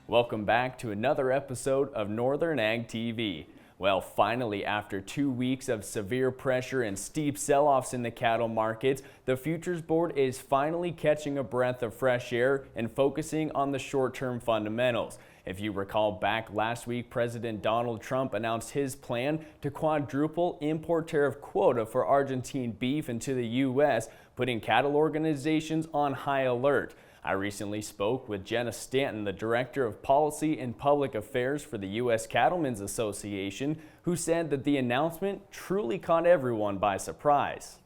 Welcome back to another episode of Northern Ag TV. Well, finally, after 2 weeks of severe pressure and steep sell-offs in the cattle markets, the Futures Board is finally catching a breath of fresh air and focusing on the short-term fundamentals. If you recall back last week, President Donald Trump announced his plan to quadruple import tariff quota for Argentine beef into the U.S., putting cattle organizations on high alert. I recently spoke with Jenna Stanton, the Director of Policy and Public Affairs for the U.S. Cattlemen's Association, who said that the announcement truly caught everyone by surprise.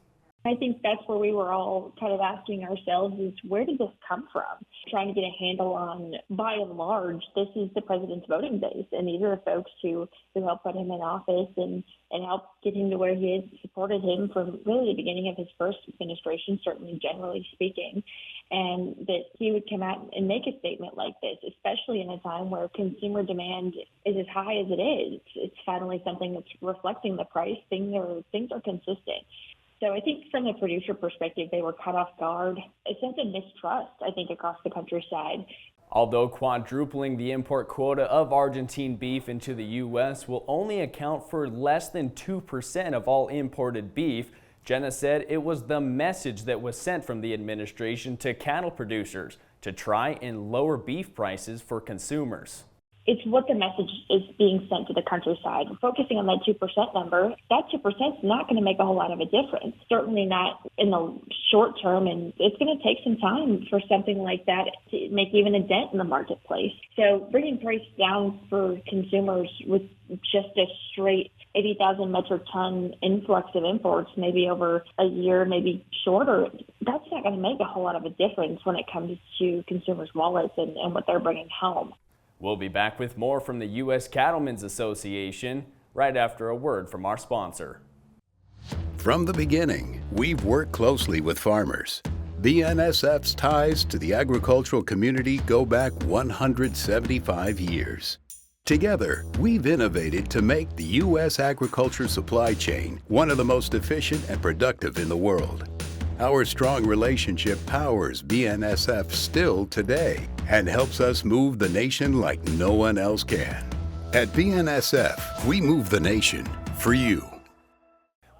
I think that's where we were all kind of asking ourselves is, where did this come from? Trying to get a handle on, by and large, this is the president's voting base, and these are the folks who helped put him in office and helped get him to where he is, supported him from really the beginning of his first administration, certainly generally speaking, and that he would come out and make a statement like this, especially in a time where consumer demand is as high as it is. It's finally something that's reflecting the price. Things are consistent. So I think from the producer perspective, they were caught off guard. A sense of mistrust, I think, across the countryside. Although quadrupling the import quota of Argentine beef into the U.S. will only account for less than 2% of all imported beef, Jenna said it was the message that was sent from the administration to cattle producers to try and lower beef prices for consumers. It's what the message is being sent to the countryside. Focusing on that 2% number, that 2% is not going to make a whole lot of a difference. Certainly not in the short term, and it's going to take some time for something like that to make even a dent in the marketplace. So bringing price down for consumers with just a straight 80,000 metric ton influx of imports, maybe over a year, maybe shorter, that's not going to make a whole lot of a difference when it comes to consumers' wallets and what they're bringing home. We'll be back with more from the U.S. Cattlemen's Association right after a word from our sponsor. From the beginning, we've worked closely with farmers. BNSF's ties to the agricultural community go back 175 years. Together, we've innovated to make the U.S. agriculture supply chain one of the most efficient and productive in the world. Our strong relationship powers BNSF still today and helps us move the nation like no one else can. At BNSF, we move the nation for you.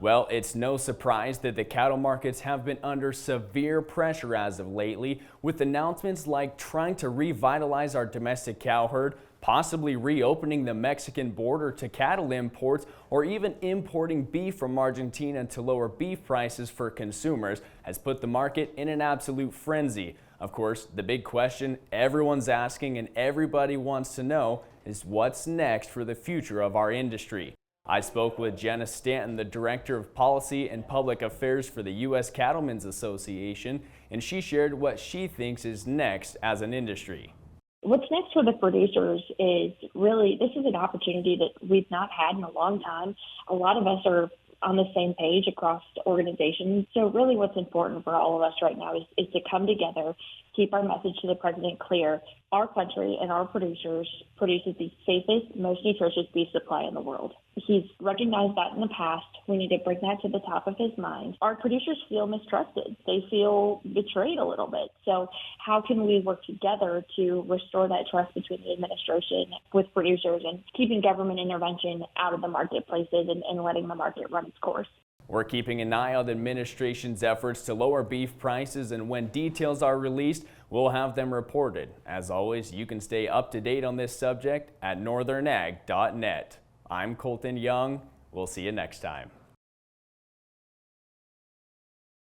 Well, it's no surprise that the cattle markets have been under severe pressure as of lately, with announcements like trying to revitalize our domestic cow herd, possibly reopening the Mexican border to cattle imports, or even importing beef from Argentina to lower beef prices for consumers has put the market in an absolute frenzy. Of course, the big question everyone's asking and everybody wants to know is what's next for the future of our industry. I spoke with Jenna Stanton, the Director of Policy and Public Affairs for the U.S. Cattlemen's Association, and she shared what she thinks is next as an industry. What's next for the producers is really, this is an opportunity that we've not had in a long time. A lot of us are on the same page across organizations. So really what's important for all of us right now is to come together, keep our message to the president clear. Our country and our producers produces the safest, most nutritious beef supply in the world. He's recognized that in the past. We need to bring that to the top of his mind. Our producers feel mistrusted. They feel betrayed a little bit. So how can we work together to restore that trust between the administration with producers and keeping government intervention out of the marketplaces and letting the market run its course? We're keeping an eye on the administration's efforts to lower beef prices, and when details are released, we'll have them reported. As always, you can stay up to date on this subject at northernag.net. I'm Colton Young. We'll see you next time.